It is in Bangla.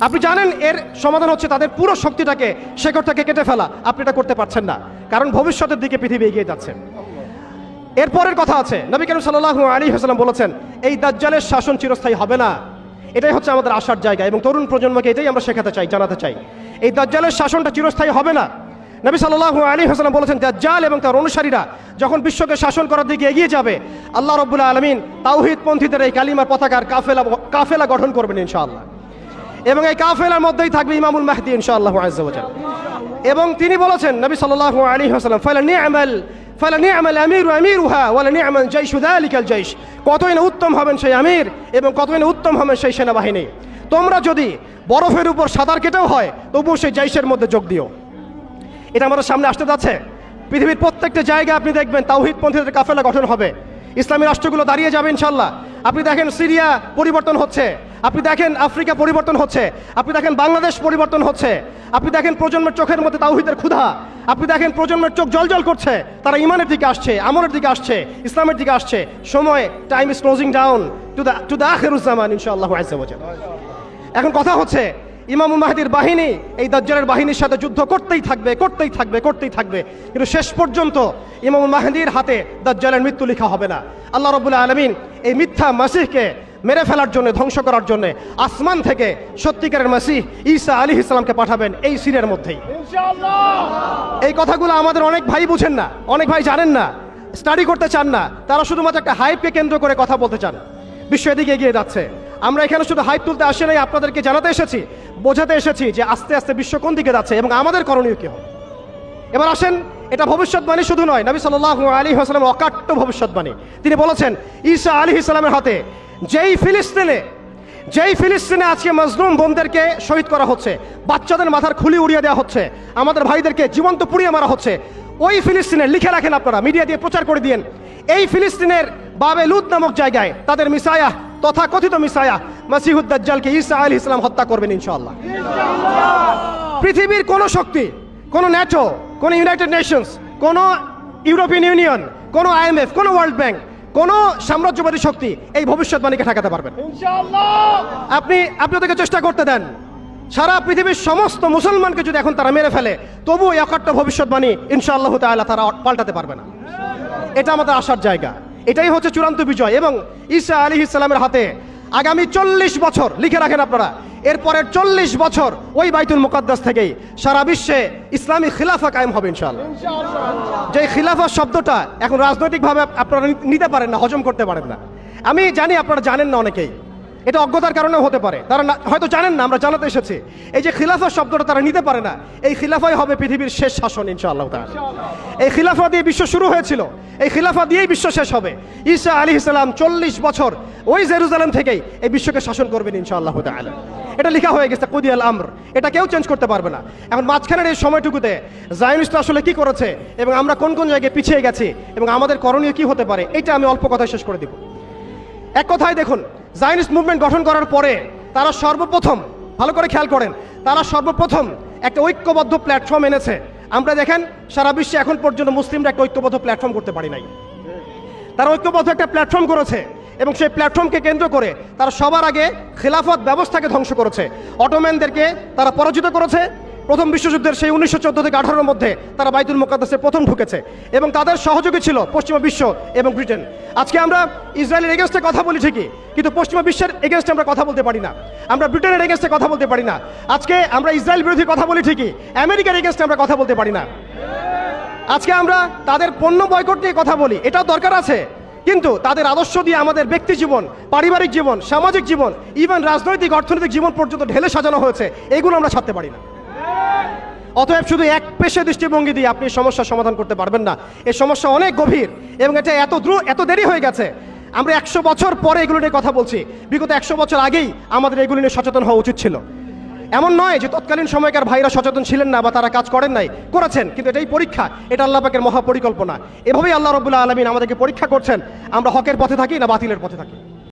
আপনি জানেন এর সমাধান হচ্ছে তাদের পুরো শক্তিটাকে শেকড় থেকে কেটে ফেলা। আপনি এটা করতে পারছেন না, কারণ ভবিষ্যতের দিকে পৃথিবী এগিয়ে যাচ্ছে। এরপরের কথা আছে, নবী করিম সাল্লাল্লাহু আলাইহি ওয়াসাল্লাম বলেছেন এই দাজ্জালের শাসন চিরস্থায়ী হবে না। এটাই হচ্ছে আমাদের আশার জায়গা, এবং তরুণ প্রজন্মকে এটাই আমরা শেখাতে চাই, জানাতে চাই। এই দাজ্জালের শাসনটা চিরস্থায়ী হবে না। নবী সাল্লাল্লাহু আলাইহি ওয়াসাল্লাম বলেছেন দাজ্জাল এবং তার অনুসারীরা যখন বিশ্বকে শাসন করার দিকে এগিয়ে যাবে, আল্লাহ রাব্বুল আলামিন তাওহীদপন্থীদের এই কালিমার পতাকার কাফেলা গঠন করবেন ইনশাআল্লাহ, এবং এই কাফেলার মধ্যেই থাকবে ইমামুল মাহদী ইনশাআল্লাহু আযজা ওয়া জাল্লা। এবং তিনি বলেছেন নবী সাল্লাল্লাহু আলাইহি ওয়াসাল্লাম ফালানি'মাল আমিরু আমিরুহা ওয়া লানি'মাল জাইশু যালিকাল জাইশ, কতই না উত্তম হবেন সেই আমির এবং কতই না উত্তম হবেন সেই সেনাবাহিনী। তোমরা যদি বরফের উপর সাঁতার কেটেও হয় তবুও সেই জাইশের মধ্যে যোগ দিও। এটা আমাদের সামনে আসতে যাচ্ছে। পৃথিবীর প্রত্যেকটা জায়গায় আপনি দেখবেন তাওহীদপন্থীদের কাফেলা গঠন হবে, ইসলামী রাষ্ট্রগুলো দাঁড়িয়ে যাবে ইনশাআল্লাহ। আপনি দেখেন সিরিয়া পরিবর্তন হচ্ছে, আপনি দেখেন আফ্রিকা পরিবর্তন হচ্ছে, আপনি দেখেন বাংলাদেশ পরিবর্তন হচ্ছে, আপনি দেখেন প্রজন্মের চোখের মধ্যে তাওহীদের ক্ষুধা, আপনি দেখেন প্রজন্মের চোখ জলজল করছে, তারা ইমানের দিকে আসছে, আমলের দিকে আসছে, ইসলামের দিকে আসছে। সময়, time is closing down to the আখিরুজ জামান ইনশাআল্লাহু আযজা ওয়া জাল্লা। এখন কথা হচ্ছে ইমামুল মাহদীর বাহিনী এই দাজ্জালের বাহিনীর সাথে যুদ্ধ করতেই থাকবে, করতেই থাকবে, করতেই থাকবে, কিন্তু শেষ পর্যন্ত ইমামুল মাহদীর হাতে দাজ্জালের মৃত্যু লেখা হবে না। আল্লাহ রাব্বুল আলামিন এই মিথ্যা মাসিহকে মেরে ফেলার জন্য, ধ্বংস করার জন্য আসমান থেকে সত্যিকারের মাসিহ ঈসা আলাইহিস সালামকে পাঠাবেন এই সিরিয়ার মধ্যেই ইনশাআল্লাহ। এই কথাগুলো আমাদের অনেক ভাই বুঝেন না, অনেক ভাই জানেন না, স্টাডি করতে চান না, তারা শুধুমাত্র একটা হাইপকে কেন্দ্র করে কথা বলতে চান। বিশ্ব এদিকে এগিয়ে যাচ্ছে, আমরা এখানে শুধু হাইপ তুলতে আসি নাই, আপনাদেরকে জানাতে এসেছি, বোঝাতে এসেছি যে আস্তে আস্তে বিশ্ব কোন দিকে যাচ্ছে এবং আমাদের করণীয় কি হবে। এবার আসেন, এটা ভবিষ্যৎবাণী শুধু নয়, নবী সাল্লাল্লাহু আলাইহি ওয়াসাল্লাম অকাট্য ভবিষ্যৎবাণী। তিনি বলেছেন ঈসা আলাইহিস সালামের হাতে যেই ফিলিস্তিনে আজকে মাজলুম বোনদেরকে শহীদ করা হচ্ছে, বাচ্চাদের মাথার খুলি উড়িয়ে দেওয়া হচ্ছে, আমাদের ভাইদেরকে জীবন্ত পুড়িয়ে মারা হচ্ছে, ওই ফিলিস্তিনে লিখে রাখেন আপনারা, মিডিয়া দিয়ে প্রচার করে দিয়েন, এই ফিলিস্তিনের বাবে লুদ নামক জায়গায় তাদের মিসায়া, তথাকথিত মিসায়া মাসিহুদ দাজ্জালকে ঈসা আলাইহিস সালাম হত্যা করবেন ইনশাআল্লাহ। পৃথিবীর কোন শক্তি, কোন ন্যাটো, কোন ইউনাইটেড নেশনস, কোন ইউরোপিয়ান ইউনিয়ন, কোন IMF, কোন ওয়ার্ল্ড ব্যাংক, কোন সাম্রাজ্যবাদী শক্তি এই ভবিষ্যৎবাণীকে ঠেকাতে পারবেন ইনশাআল্লাহ। আপনি ওদেরকে চেষ্টা করতে দেন, সারা পৃথিবীর সমস্ত মুসলমানকে যদি এখন তারা মেরে ফেলে তবুও এই অকাট্য ভবিষ্যৎবাণী ইনশাআল্লাহ তাআলা তারা পাল্টাতে পারবে না। এটা আমাদের আশার জায়গা, এটাই হচ্ছে চূড়ান্ত বিজয়। এবং ঈসা আলাইহিস সালামের হাতে আগামী 40 বছর লিখে রাখেন আপনারা, এরপরের 40 বছর ওই বাইতুল মুকাদ্দাস থেকেই সারা বিশ্বে ইসলামী খিলাফা কায়েম হবে ইনশাআল্লাহ। যে খিলাফা শব্দটা এখন রাজনৈতিকভাবে আপনারা নিতে পারেন না, হজম করতে পারেন না। আমি জানি আপনারা জানেন না, অনেকেই এটা অজ্ঞতার কারণেও হতে পারে, তারা হয়তো জানেন না, আমরা জানাতে এসেছি। এই যে খিলাফা শব্দটা তারা নিতে পারে না, এই খিলাফাই হবে পৃথিবীর শেষ শাসন ইনশাআল্লাহ তাআলা। এই খিলাফা দিয়ে বিশ্ব শুরু হয়েছিল, এই খিলাফা দিয়েই বিশ্ব শেষ হবে। ঈসা আলাইহিস সালাম 40 বছর ওই জেরুজালেম থেকেই এই বিশ্বকে শাসন করবেন ইনশাআল্লাহ তাআলা। এটা লেখা হয়ে গেছে কুদিয়াল আমর, এটা কেউ চেঞ্জ করতে পারবে না। এখন মাঝখানের এই সময়টুকুতে জায়নিস্টরা আসলে কি করেছে এবং আমরা কোন কোন জায়গায় পিছিয়ে গেছি এবং আমাদের করণীয় কি হতে পারে, এটা আমি অল্প কথায় শেষ করে দিব। এক কথায় দেখুন, জায়নিস্ট মুভমেন্ট গঠন করার পরে তারা সর্বপ্রথম, ভালো করে খেয়াল করেন, তারা সর্বপ্রথম একটা ঐক্যবদ্ধ প্ল্যাটফর্ম এনেছে। আমরা দেখেন সারা বিশ্বে এখন পর্যন্ত মুসলিমরা একটা ঐক্যবদ্ধ প্ল্যাটফর্ম করতে পারি নাই। তারা ঐক্যবদ্ধ একটা প্ল্যাটফর্ম করেছে এবং সেই প্ল্যাটফর্মকে কেন্দ্র করে তারা সবার আগে খিলাফত ব্যবস্থাকে ধ্বংস করেছে, অটোম্যানদেরকে তারা পরাজিত করেছে। প্রথম বিশ্বযুদ্ধের সেই 1914 থেকে 18-এর মধ্যে তারা বাইতুল মুকাদ্দাসে প্রথম ঢুকেছে এবং তাদের সহযোগী ছিল পশ্চিমা বিশ্ব এবং ব্রিটেন। আজকে আমরা ইসরায়েলের এগেনস্টে কথা বলি ঠিকই, কিন্তু পশ্চিমা বিশ্বের এগেনস্টে আমরা কথা বলতে পারি না, আমরা ব্রিটেনের এগেনস্টে কথা বলতে পারি না। আজকে আমরা ইসরায়েল বিরোধী কথা বলি ঠিকই, আমেরিকার এগেনস্টে আমরা কথা বলতে পারি না। আজকে আমরা তাদের পণ্য বয়কট নিয়ে কথা বলি, এটাও দরকার আছে, কিন্তু তাদের আদর্শ দিয়ে আমাদের ব্যক্তি জীবন, পারিবারিক জীবন, সামাজিক জীবন, ইভেন রাজনৈতিক অর্থনৈতিক জীবন পর্যন্ত ঢেলে সাজানো হয়েছে, এগুলো আমরা ছাড়তে পারি না। অতএব শুধু এক পেশে দৃষ্টিভঙ্গি দিয়ে আপনি সমস্যার সমাধান করতে পারবেন না। এই সমস্যা অনেক গভীর এবং এটা এত দেরি হয়ে গেছে। আমরা 100 বছর পরে এগুলো নিয়ে কথা বলছি, বিগত 100 বছর আগেই আমাদের এগুলো নিয়ে সচেতন হওয়া উচিত ছিল। এমন নয় যে তৎকালীন সময়কার ভাইরা সচেতন ছিলেন না বা তারা কাজ করেন নাই, করেছেন, কিন্তু এটাই পরীক্ষা, এটা আল্লাহ পাকের মহাপরিকল্পনা। এভাবেই আল্লাহ রাব্বুল আলামিন আমাদেরকে পরীক্ষা করছেন, আমরা হকের পথে থাকি না বাতিলের পথে থাকি।